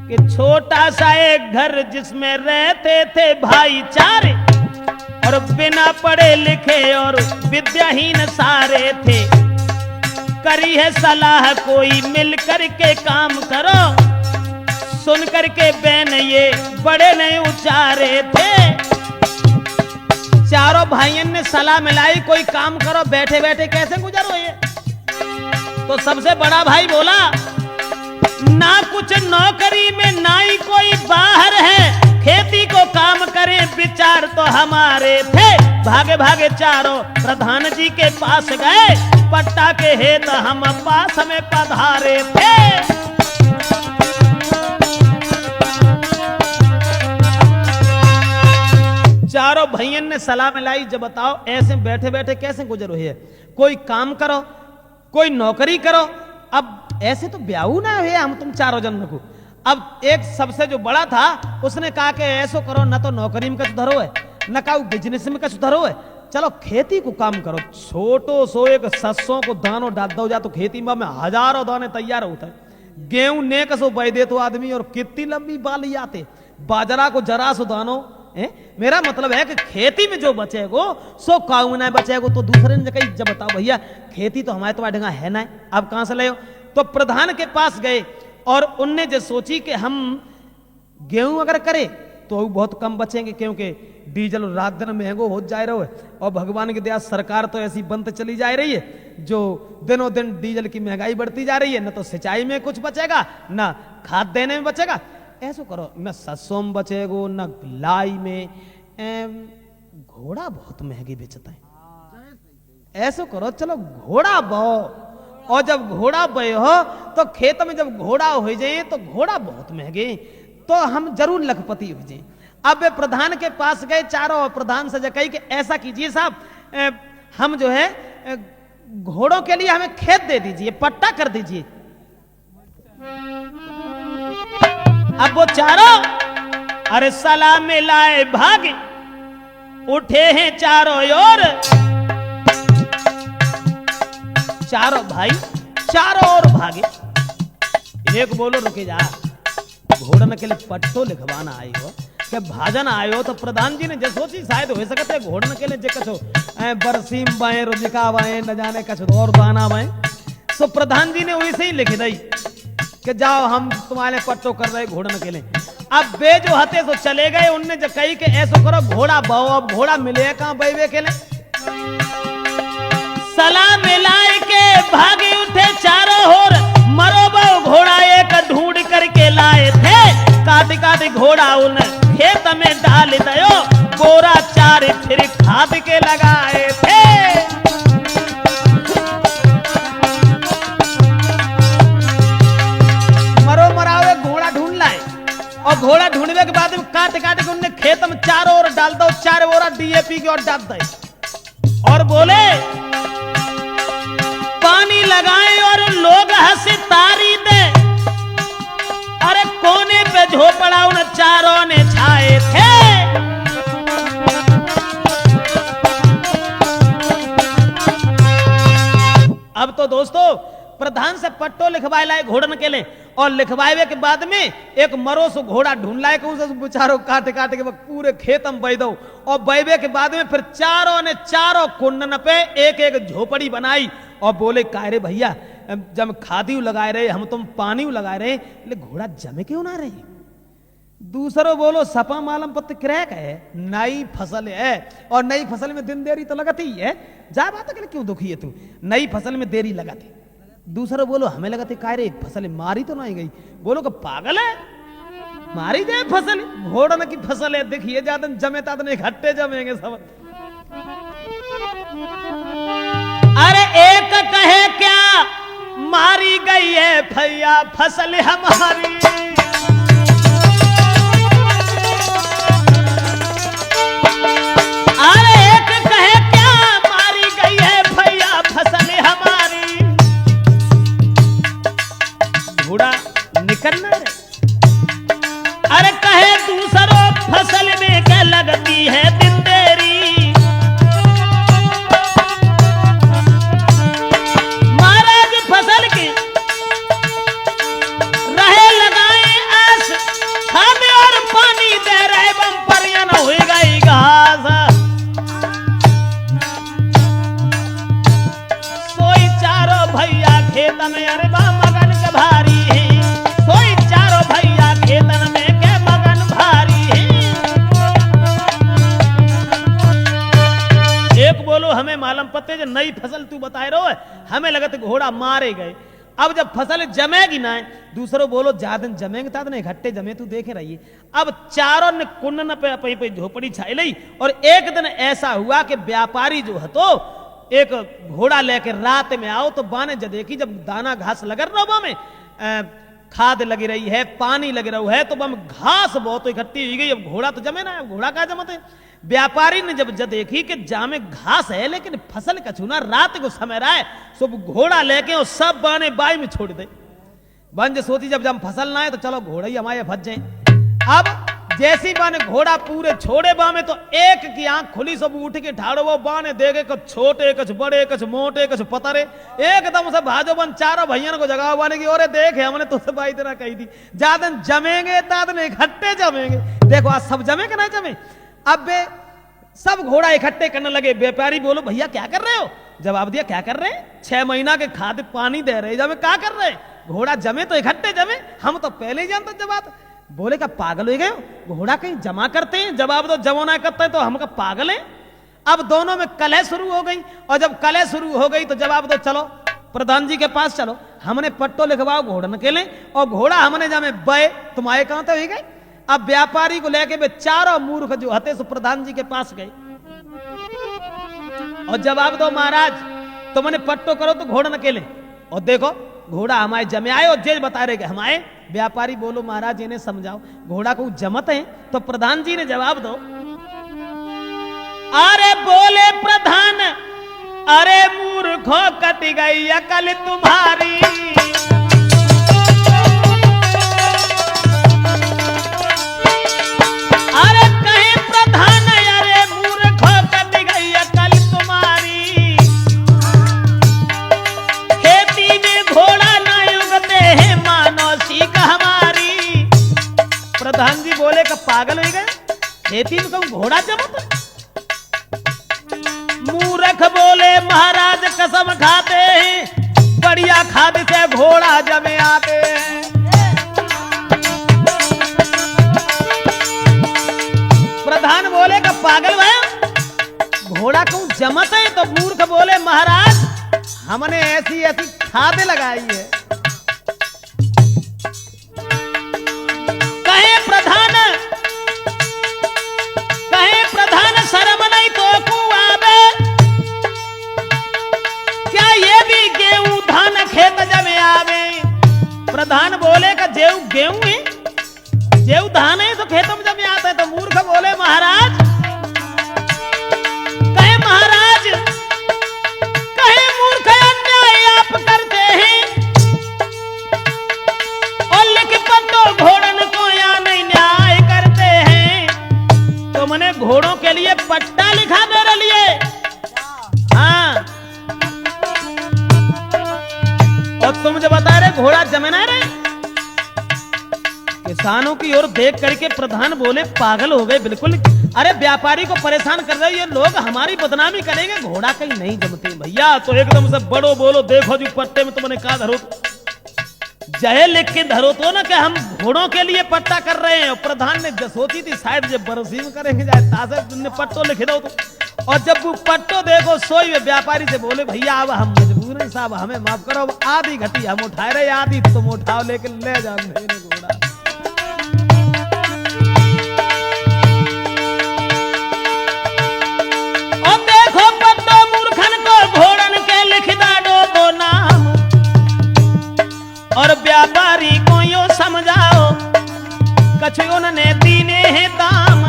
कि छोटा सा एक घर जिसमें रहते थे भाईचारे और बिना पढ़े लिखे और विद्याहीन सारे थे। करी है सलाह कोई मिल करके काम करो, सुन करके बैन ये बड़े ने उचारे थे। चारों भाइयों ने सलाह मिलाई कोई काम करो, बैठे बैठे कैसे गुजरो ये। तो सबसे बड़ा भाई बोला ना कुछ नौकरी में ना ही कोई बाहर है, खेती को काम करें विचार तो हमारे थे। भागे भागे चारों प्रधान जी के पास गए, पट्टा के हेत हम पास में पधारे थे। चारों भैयन ने सलाह मिलाई, जब बताओ ऐसे बैठे बैठे कैसे गुजर रही है, कोई काम करो कोई नौकरी करो। अब ऐसे तो ब्याह ना हुए हम तुम चारों जन को। अब एक सबसे जो बड़ा था उसने कहा कि ऐसो करो, न तो नौकरी में कुछ धरो है न का बिजनेस में कुछ धरो है, चलो खेती को काम करो। छोटो सो एक सस्सों को दानो डाल दो जा तो खेती में हजारों दाने तैयार होता है। गेहूं ने कसो बह दे तो आदमी और कितनी लंबी बाली आते, बाजरा को जरा सो दानो है। मेरा मतलब है कि खेती में जो बचेगो सो काऊ ना बचेगो। तो दूसरे ने कही जब बताओ भैया खेती तो हमारे तो ढंगा है ना, अब कहां से ले। तो प्रधान के पास गए और उनने जो सोची कि हम गेहूं अगर करें तो बहुत कम बचेंगे, क्योंकि डीजल रात दिन महंगो हो जा रहा है और भगवान की दया सरकार तो ऐसी बंद चली जा रही है जो दिनों दिन डीजल की महंगाई बढ़ती जा रही है। न तो सिंचाई में कुछ बचेगा न खाद देने में बचेगा। ऐसा करो न सरसों में बचेगो न लाई में, घोड़ा बहुत महंगे बेचता है। ऐसा करो चलो घोड़ा बो, और जब घोड़ा बे हो तो खेत में जब घोड़ा हो जाए तो घोड़ा बहुत महंगे, तो हम जरूर लखपति हो जाए। अब वे प्रधान के पास गए चारों, और प्रधान से कही कि ऐसा कीजिए साहब, हम जो है घोड़ों के लिए हमें खेत दे दीजिए, पट्टा कर दीजिए। अब वो चारों अरे सलाह में लाए भागे, उठे हैं चारों ओर। चारों भाई चारों ओर भागे। एक बोलो रुके जा, घोड़न के लिए पट्टो लिखवाना आई हो कि भाजन आयो। तो प्रधान जी ने जो सोची शायद हो सकते घोड़न के लिए कछो बरसीम बाएं रुजिका बाएं न जाने कछ और बाना बाएं। तो प्रधान जी ने वैसे ही लिख दी कि जाओ हम तुम्हारे पट्टो कर रहे घोड़न के लिए। अब वे जो हते तो चले गए, उनने जो कही कि ऐसा करो घोड़ा बहु, अब घोड़ा मिले कहां बैवे के लिए। सलाह मिलाए के भागे उठे चारों ओर, मरो बहु घोड़ा एक ढूंढ करके लाए थे। काट काट घोड़ा उन खेत में डाल दयो, बोरा चार फिर खाद के लगाए थे। मरो मरावे घोड़ा ढूंढ लाए, और घोड़ा ढूंढने के बाद काट काट के उनने खेत में चारों ओर डाल दो, चार बोरा डीएपी की ओर डाल दे और बोले पानी लगाए और लोग हंसी तारी दे। अरे कोने पे झोपड़ा उन चारों ने छाए थे। अब तो दोस्तों प्रधान से पट्टो लिखवाए लाए घोड़न के लिए, और लिखवाए के बाद में एक मरो सो घोड़ा ढूंढ लाए उसे बेचारों काट काट के पूरे खेत में बह दो। और बहवे के बाद में फिर चारों ने चारों कुंडन पे एक एक झोपड़ी बनाई और बोले कायरे भैया जब खादी लगाए रहे हम तुम पानी लगाए रहे, लेकिन घोड़ा जमे क्यों ना रहे। दूसरों बोलो सपा मालम पत्त क्रैक है, नई फसल है और नई फसल में दिन देरी तो लगती ही है। जा बात है क्यों दुखी है तू, नई फसल में देरी लगाती। दूसरा बोलो हमें लगाते कायरे फसल मारी तो नहीं गई। बोलो कि पागल है, मारी दे फसल, घोड़न की फसल है, देखिए ज्यादा जमे तादने इकट्ठे जमेंगे सब। अरे एक कहे क्या मारी गई है भैया फसल हमारी। अरे एक कहे क्या मारी गई है भैया फसल हमारी। घोड़ा निकलना रे। अरे कहे दूसरों फसल में क्या लगती है दिन देरी। महाराज फसल की रहे लगाए आस, नई फसल तू बताए रहो है, हमें लगत घोड़ा मारे गए। अब जब फसल जमेगी ना, दूसरों बोलो ज्यादा दिन जमेंगे ता नहीं, इकट्ठे जमे तू देखे रहिए। अब चारों ने कुंडन पे झोपड़ी छाई ली, और एक दिन ऐसा हुआ कि व्यापारी जो है तो एक घोड़ा लेके रात में आओ तो बाने देखी जब दाना घास लग रहा में खाद लगी रही है, पानी लग रहा है, तो बम घास बहुत इकट्ठी हुई गई। अब घोड़ा तो जमे ना, घोड़ा कहा जमते। व्यापारी ने जब देखी कि जामे घास है लेकिन फसल का छूना रात को समय रहा है, सब घोड़ा लेके और सब बाने बाई में छोड़ दे। बंज सोची जब जब फसल ना है तो चलो घोड़ा ही हमारे फंस जाए। अब जैसी बाने घोड़ा पूरे छोड़े बामे तो एक की आंख खुली, सब उठ के ठाड़ो वो बाने देखे कुछ छोटे कुछ बड़े कुछ मोटे कुछ पतरे, एकदम से भाजो बन चारों भैया को जगाओ बाने की। और देखे हमने तो सब इतना कही थी ज्यादा जमेंगे तादन इकट्ठे जमेंगे। देखो आज सब जमे कि नहीं जमे। अब वे सब घोड़ा इकट्ठे करने लगे। व्यापारी बोलो भैया क्या कर रहे हो? जवाब दिया क्या कर रहे हैं, 6 महीना के खाद पानी दे रहे जब क्या कर रहे हैं, घोड़ा जमे तो इकट्ठे जमे, हम तो पहले ही जानते। जवाब बोले का पागल हो गए, घोड़ा कहीं जमा करते हैं? जवाब दो जमाना करते हैं तो हम का पागल हैं। अब दोनों में कलह शुरू हो गई, और जब कलह शुरू हो गई तो जवाब दो चलो प्रधान जी के पास चलो, हमने पट्टो लिखवाओ घोड़न के लिए, और घोड़ा हमने जमे बय तुम आए कहां तो हो गए। अब व्यापारी को लेके वे चारों मूर्ख जो हते सो प्रधान जी के पास गए, और जवाब दो महाराज तुमने पट्टो करो तो घोड़न के लिए, और देखो घोड़ा हमारे जमे आए, और जेज बता रहे हमारे। व्यापारी बोलो महाराज इन्हें समझाओ घोड़ा को जमत है। तो प्रधान जी ने जवाब दो, अरे बोले प्रधान अरे मूर्खों कट गई अकल तुम्हारी, अरे कहे प्रधान अरे मूर्खों कट गई अकल तुम्हारी, खेती में घोड़ा ना उगते हैं मानो सीख हमारी। प्रधान जी बोले का पागल हो गए, खेती में कहूं घोड़ा जमत? मूर्ख बोले महाराज कसम खाते हैं बढ़िया खाद से घोड़ा जमे आते हैं। प्रधान बोले का पागल भाई घोड़ा क्यों जमत है? तो मूर्ख बोले महाराज हमने ऐसी ऐसी खाद लगाई है। कहे प्रधान शर्म नहीं तो कुआबे, क्या ये भी गेहूं धान खेत जमे आवे? प्रधान बोले का जेऊ गेहूं है, जेऊ धान है तो खेतों में जमे आता है। तो मूर्ख बोले महाराज कहे मूर्ख अन्याय आप करते हैं, और लिख पट्टो घोड़न को या नहीं न्याय करते हैं। तो मैंने घोड़ों के लिए पट्टा लिखा मेरे लिए, हाँ, और तुम जो बता रहे घोड़ा जमे ना रहे। किसानों की ओर देख करके प्रधान बोले पागल हो गए बिल्कुल। अरे व्यापारी को परेशान कर रहे, ये लोग हमारी बदनामी करेंगे, घोड़ा कहीं नहीं जमते भैया। तो एकदम से बड़ो बोलो देखो जी पट्टे में तुमने कहा धरो, जय लिख के धरो तो ना कि हम घोड़ों के लिए पट्टा कर रहे हैं। और प्रधान ने सोची थी शायद जब बरसी में करेंगे जाए ताजे तुमने पट्टो लिखे दो तो, और जब वो पट्टो देखो सोई में व्यापारी से बोले भैया अब हम मजबूर हैं साहब, हमें माफ करो, अब आधी घटी हम उठाए रहे, आधी तुम उठाओ लेकिन ले जाओ घोड़ा। और देखो पट्टो मूर्खन को घोड़न के लिख दो नाम, और व्यापारी को यो समझाओ कछु उन्होंने दीने हैं दाम।